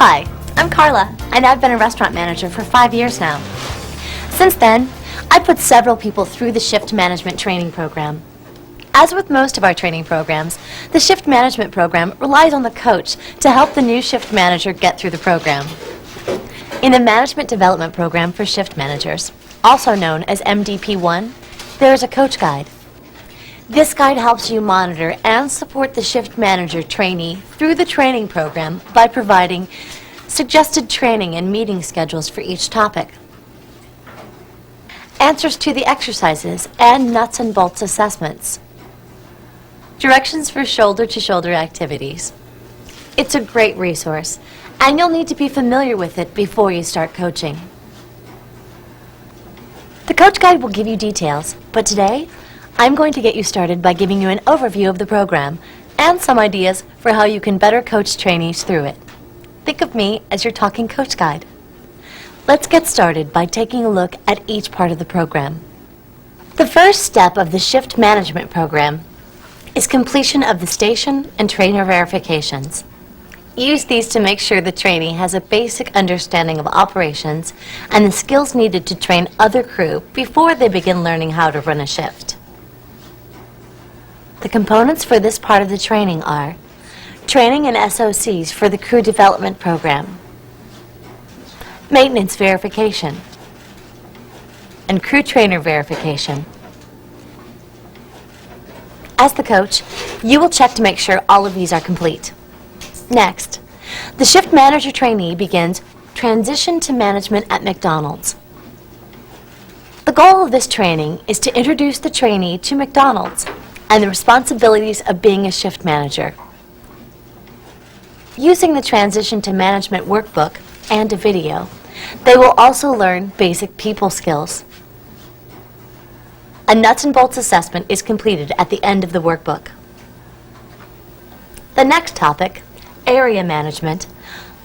Hi, I'm Carla, and I've been a restaurant manager for 5 years now. Since then, I've put several people through the shift management training program. As with most of our training programs, the shift management program relies on the coach to help the new shift manager get through the program. In the Management Development Program for Shift Managers, also known as MDP1, there is a coach guide. This guide helps you monitor and support the shift manager trainee through the training program by providing suggested training and meeting schedules for each topic, answers to the exercises and nuts and bolts assessments, directions for shoulder-to-shoulder activities. It's a great resource, and you'll need to be familiar with it before you start coaching. The coach guide will give you details, but today, I'm going to get you started by giving you an overview of the program and some ideas for how you can better coach trainees through it. Think of me as your talking coach guide. Let's get started by taking a look at each part of the program. The first step of the shift management program is completion of the station and trainer verifications. Use these to make sure the trainee has a basic understanding of operations and the skills needed to train other crew before they begin learning how to run a shift. The components for this part of the training are training and SOCs for the crew development program, maintenance verification, and crew trainer verification. As the coach, you will check to make sure all of these are complete. Next, the shift manager trainee begins transition to management at McDonald's. The goal of this training is to introduce the trainee to McDonald's and the responsibilities of being a shift manager. Using the Transition to Management workbook and a video, they will also learn basic people skills. A nuts and bolts assessment is completed at the end of the workbook. The next topic, area management,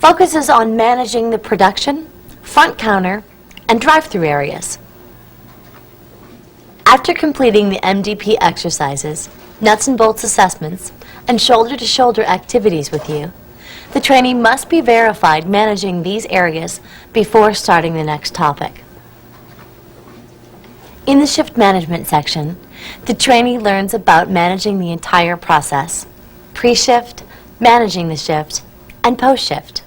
focuses on managing the production, front counter, and drive-through areas. After completing the MDP exercises, nuts and bolts assessments, and shoulder-to-shoulder activities with you, the trainee must be verified managing these areas before starting the next topic. In the shift management section, the trainee learns about managing the entire process, pre-shift, managing the shift, and post-shift.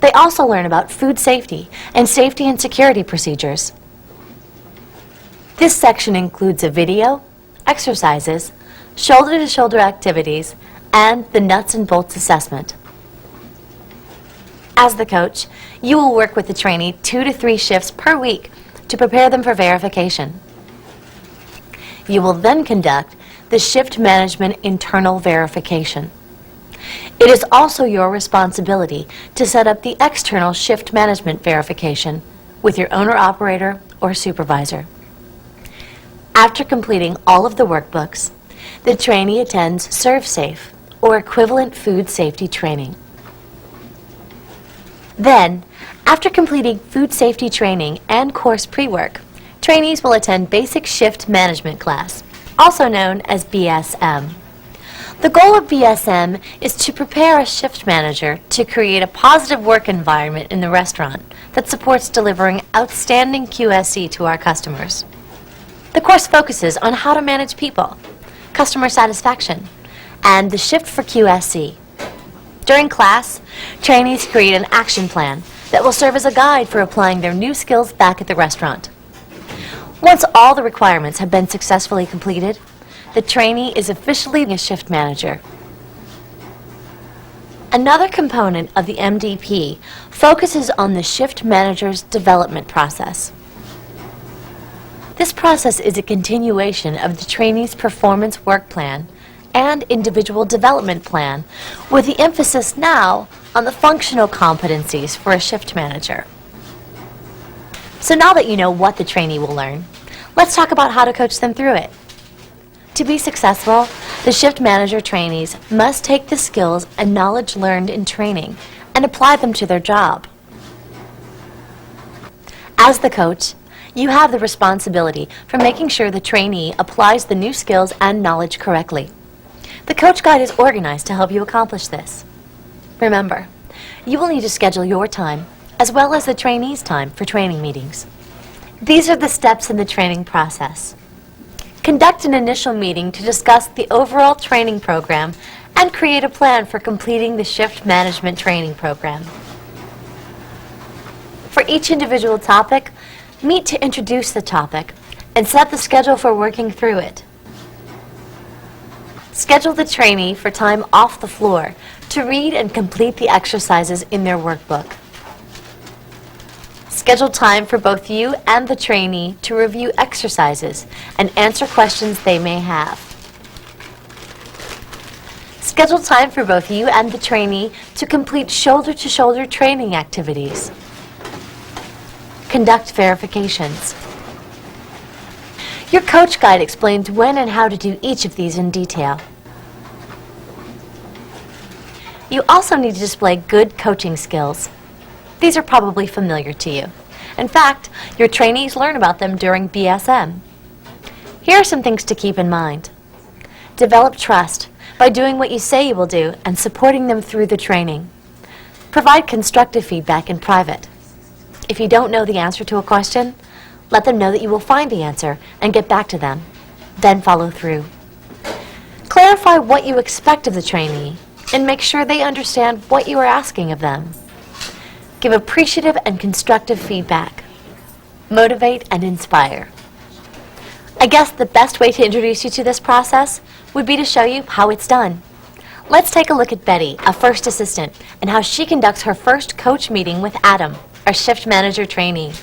They also learn about food safety and safety and security procedures. This section includes a video, exercises, shoulder-to-shoulder activities, and the nuts and bolts assessment. As the coach, you will work with the trainee 2 to 3 shifts per week to prepare them for verification. You will then conduct the shift management internal verification. It is also your responsibility to set up the external shift management verification with your owner-operator or supervisor. After completing all of the workbooks, the trainee attends ServSafe, or equivalent food safety training. Then, after completing food safety training and course pre-work, trainees will attend Basic Shift Management class, also known as BSM. The goal of BSM is to prepare a shift manager to create a positive work environment in the restaurant that supports delivering outstanding QSC to our customers. The course focuses on how to manage people, customer satisfaction, and the shift for QSC. During class, trainees create an action plan that will serve as a guide for applying their new skills back at the restaurant. Once all the requirements have been successfully completed, the trainee is officially a shift manager. Another component of the MDP focuses on the shift manager's development process. This process is a continuation of the trainee's performance work plan and individual development plan, with the emphasis now on the functional competencies for a shift manager. So now that you know what the trainee will learn, let's talk about how to coach them through it. To be successful, the shift manager trainees must take the skills and knowledge learned in training and apply them to their job. As the coach, you have the responsibility for making sure the trainee applies the new skills and knowledge correctly. The Coach Guide is organized to help you accomplish this. Remember, you will need to schedule your time as well as the trainee's time for training meetings. These are the steps in the training process. Conduct an initial meeting to discuss the overall training program and create a plan for completing the shift management training program. For each individual topic, meet to introduce the topic and set the schedule for working through it. Schedule the trainee for time off the floor to read and complete the exercises in their workbook. Schedule time for both you and the trainee to review exercises and answer questions they may have. Schedule time for both you and the trainee to complete shoulder-to-shoulder training activities. Conduct verifications. Your coach guide explains when and how to do each of these in detail. You also need to display good coaching skills. These are probably familiar to you. In fact, your trainees learn about them during BSM. Here are some things to keep in mind. Develop trust by doing what you say you will do and supporting them through the training. Provide constructive feedback in private. If you don't know the answer to a question, let them know that you will find the answer and get back to them. Then follow through. Clarify what you expect of the trainee and make sure they understand what you are asking of them. Give appreciative and constructive feedback. Motivate and inspire. I guess the best way to introduce you to this process would be to show you how it's done. Let's take a look at Betty, a first assistant, and how she conducts her first coach meeting with Adam, our shift manager trainee.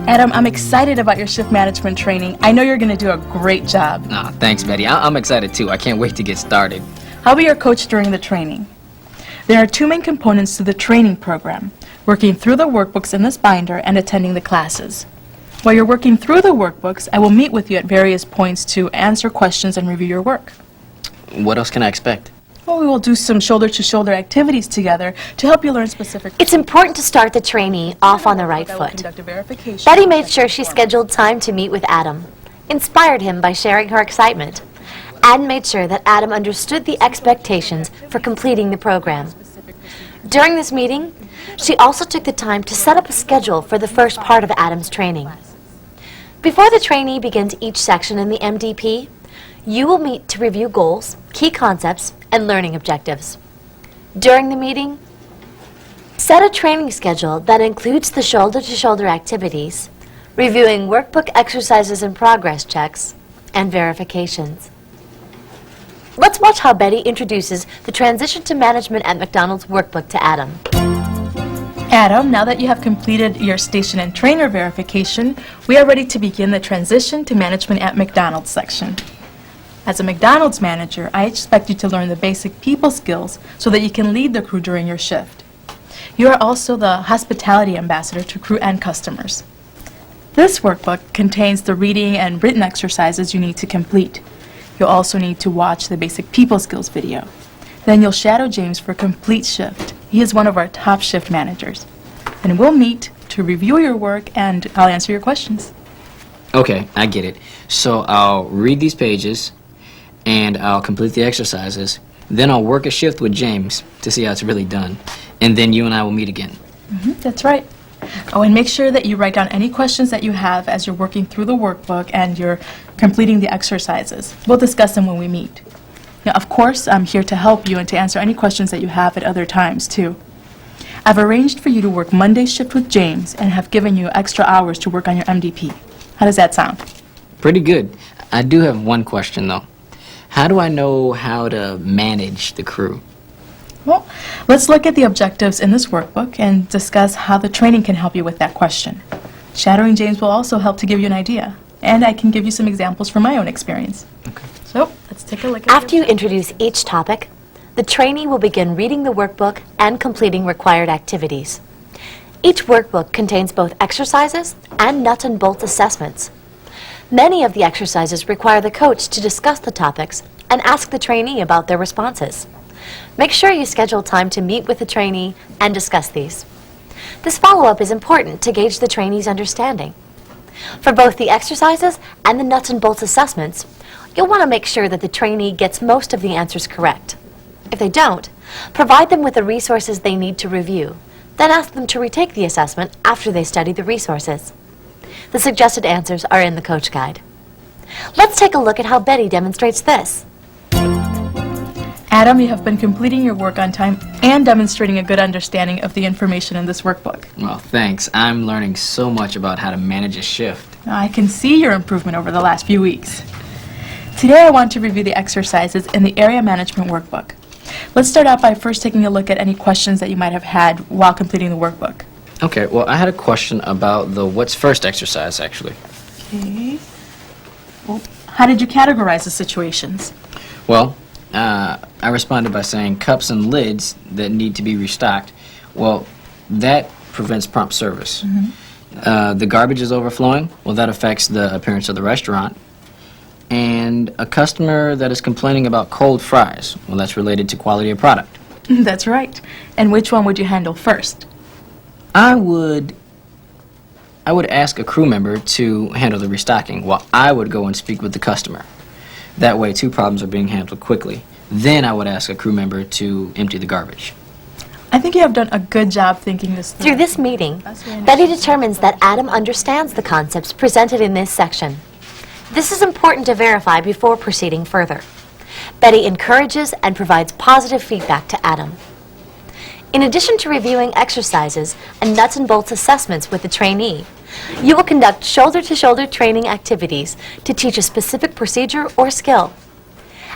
Adam, I'm excited about your shift management training. I know you're going to do a great job. Thanks, Betty. I'm excited too. I can't wait to get started. I'll be your coach during the training. There are two main components to the training program: working through the workbooks in this binder and attending the classes. While you're working through the workbooks, I will meet with you at various points to answer questions and review your work. What else can I expect? Well, we will do some shoulder-to-shoulder activities together to help you learn specific... It's important to start the trainee off on the right foot. Betty made sure she scheduled time to meet with Adam, inspired him by sharing her excitement, and made sure that Adam understood the expectations for completing the program. During this meeting, she also took the time to set up a schedule for the first part of Adam's training. Before the trainee begins each section in the MDP, you will meet to review goals, key concepts, and learning objectives. During the meeting, set a training schedule that includes the shoulder-to-shoulder activities, reviewing workbook exercises and progress checks, and verifications. Let's watch how Betty introduces the Transition to Management at McDonald's workbook to Adam. Adam, now that you have completed your station and trainer verification, we are ready to begin the Transition to Management at McDonald's section. As a McDonald's manager, I expect you to learn the basic people skills so that you can lead the crew during your shift. You are also the hospitality ambassador to crew and customers. This workbook contains the reading and written exercises you need to complete. You'll also need to watch the basic people skills video. Then you'll shadow James for a complete shift. He is one of our top shift managers. And we'll meet to review your work and I'll answer your questions. Okay, I get it. So I'll read these pages and I'll complete the exercises. Then I'll work a shift with James to see how it's really done. And then you and I will meet again. That's right. Oh, and make sure that you write down any questions that you have as you're working through the workbook and you're completing the exercises. We'll discuss them when we meet. Now, of course, I'm here to help you and to answer any questions that you have at other times, too. I've arranged for you to work Monday's shift with James and have given you extra hours to work on your MDP. How does that sound? Pretty good. I do have one question, though. How do I know how to manage the crew? Well, let's look at the objectives in this workbook and discuss how the training can help you with that question. Shadowing James will also help to give you an idea, and I can give you some examples from my own experience. Okay. So, let's take a look at After you introduce each topic, the trainee will begin reading the workbook and completing required activities. Each workbook contains both exercises and nuts and bolts assessments. Many of the exercises require the coach to discuss the topics and ask the trainee about their responses. Make sure you schedule time to meet with the trainee and discuss these. This follow-up is important to gauge the trainee's understanding. For both the exercises and the nuts and bolts assessments, You'll want to make sure that the trainee gets most of the answers correct. If they don't, provide them with the resources they need to review, then ask them to retake the assessment after they study the resources. The suggested answers are in the Coach Guide. Let's take a look at how Betty demonstrates this. Adam, you have been completing your work on time and demonstrating a good understanding of the information in this workbook. Well, thanks. I'm learning so much about how to manage a shift. I can see your improvement over the last few weeks. Today I want to review the exercises in the Area Management Workbook. Let's start out by first taking a look at any questions that you might have had while completing the workbook. Okay, well, I had a question about the what's first exercise, actually. Okay. Well, how did you categorize the situations? Well, I responded by saying cups and lids that need to be restocked. Well, that prevents prompt service. The garbage is overflowing. Well, that affects the appearance of the restaurant. And a customer that is complaining about cold fries. Well, that's related to quality of product. That's right. And which one would you handle first? I would ask a crew member to handle the restocking while I would go and speak with the customer. That way, two problems are being handled quickly. Then I would ask a crew member to empty the garbage. I think you have done a good job thinking this through. Through this meeting, Betty determines that Adam understands the concepts presented in this section. This is important to verify before proceeding further. Betty encourages and provides positive feedback to Adam. In addition to reviewing exercises and nuts and bolts assessments with the trainee, you will conduct shoulder-to-shoulder training activities to teach a specific procedure or skill.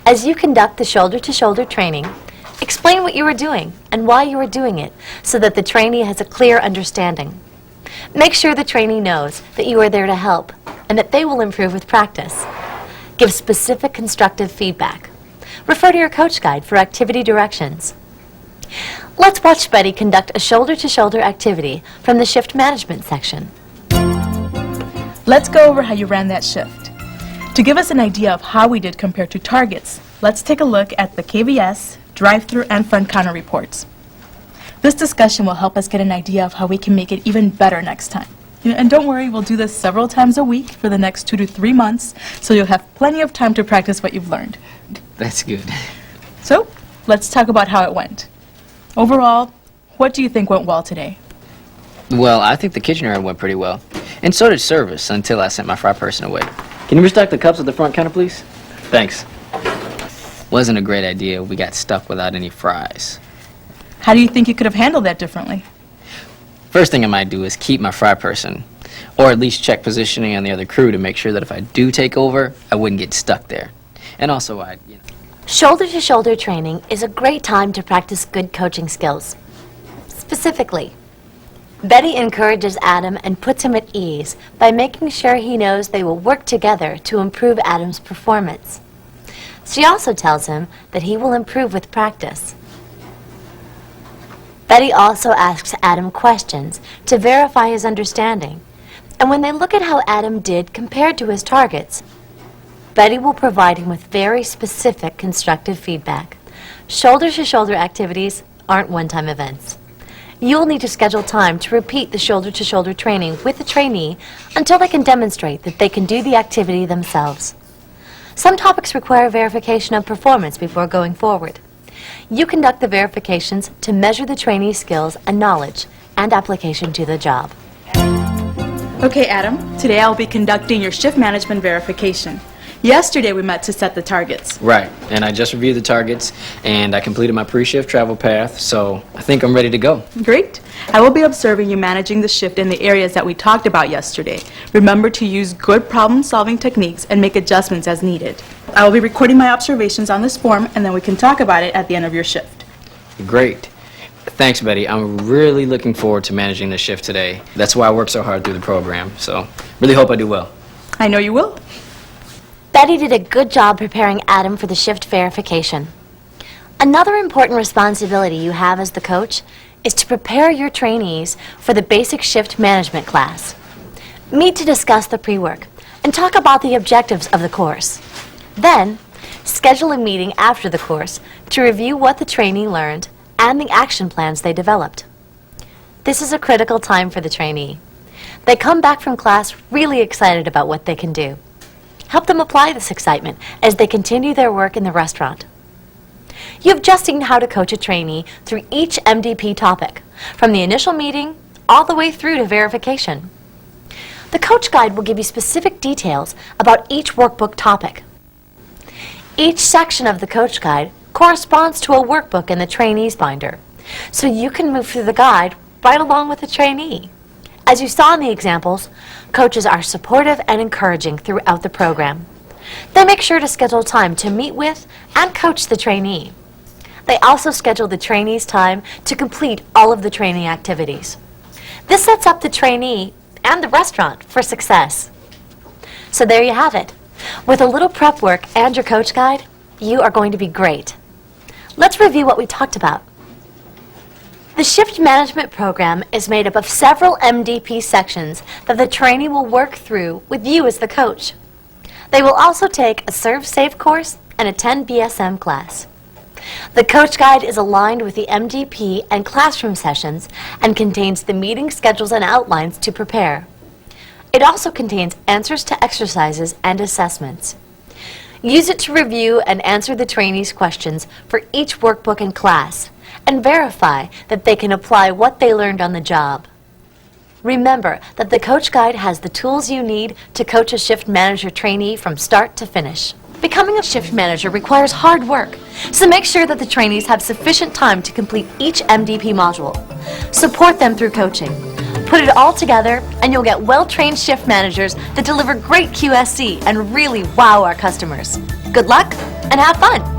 As you conduct the shoulder-to-shoulder training, explain what you are doing and why you are doing it so that the trainee has a clear understanding. Make sure the trainee knows that you are there to help and that they will improve with practice. Give specific constructive feedback. Refer to your Coach Guide for activity directions. Let's watch Betty conduct a shoulder-to-shoulder activity from the shift management section. Let's go over how you ran that shift. To give us an idea of how we did compared to targets, let's take a look at the KVS, drive-through, and front counter reports. This discussion will help us get an idea of how we can make it even better next time. And don't worry, we'll do this several times a week for the next 2 to 3 months, so you'll have plenty of time to practice what you've learned. That's good. So, let's talk about how it went. Overall, what do you think went well today? Well, I think the kitchen area went pretty well. And so did service until I sent my fry person away. Can you restock the cups at the front counter, please? Thanks. Wasn't a great idea. We got stuck without any fries. How do you think you could have handled that differently? First thing I might do is keep my fry person, or at least check positioning on the other crew to make sure that if I do take over, I wouldn't get stuck there. And also, Shoulder-to-shoulder training is a great time to practice good coaching skills. Specifically, Betty encourages Adam and puts him at ease by making sure he knows they will work together to improve Adam's performance. She also tells him that he will improve with practice. Betty also asks Adam questions to verify his understanding, and when they look at how Adam did compared to his targets, Betty will provide him with very specific constructive feedback. Shoulder-to-shoulder activities aren't one-time events. You'll need to schedule time to repeat the shoulder-to-shoulder training with the trainee until they can demonstrate that they can do the activity themselves. Some topics require verification of performance before going forward. You conduct the verifications to measure the trainee's skills and knowledge and application to the job. Okay, Adam, today I'll be conducting your shift management verification. Yesterday we met to set the targets. Right, and I just reviewed the targets, and I completed my pre-shift travel path, so I think I'm ready to go. Great. I will be observing you managing the shift in the areas that we talked about yesterday. Remember to use good problem-solving techniques and make adjustments as needed. I will be recording my observations on this form, and then we can talk about it at the end of your shift. Great. Thanks, Betty. I'm really looking forward to managing the shift today. That's why I work so hard through the program, so really hope I do well. I know you will. Betty did a good job preparing Adam for the shift verification. Another important responsibility you have as the coach is to prepare your trainees for the basic shift management class. Meet to discuss the pre-work and talk about the objectives of the course. Then, schedule a meeting after the course to review what the trainee learned and the action plans they developed. This is a critical time for the trainee. They come back from class really excited about what they can do. Help them apply this excitement as they continue their work in the restaurant. You've just seen how to coach a trainee through each MDP topic, from the initial meeting all the way through to verification. The Coach Guide will give you specific details about each workbook topic. Each section of the Coach Guide corresponds to a workbook in the trainee's binder, so you can move through the guide right along with the trainee. As you saw in the examples, coaches are supportive and encouraging throughout the program. They make sure to schedule time to meet with and coach the trainee. They also schedule the trainee's time to complete all of the training activities. This sets up the trainee and the restaurant for success. So there you have it. With a little prep work and your Coach Guide, you are going to be great. Let's review what we talked about. The shift management program is made up of several MDP sections that the trainee will work through with you as the coach. They will also take a Serve Safe course and attend BSM class. The Coach Guide is aligned with the MDP and classroom sessions and contains the meeting schedules and outlines to prepare. It also contains answers to exercises and assessments. Use it to review and answer the trainees' questions for each workbook and class, and verify that they can apply what they learned on the job. Remember that the Coach Guide has the tools you need to coach a shift manager trainee from start to finish. Becoming a shift manager requires hard work, so make sure that the trainees have sufficient time to complete each MDP module. Support them through coaching. Put it all together and you'll get well-trained shift managers that deliver great QSC and really wow our customers. Good luck and have fun!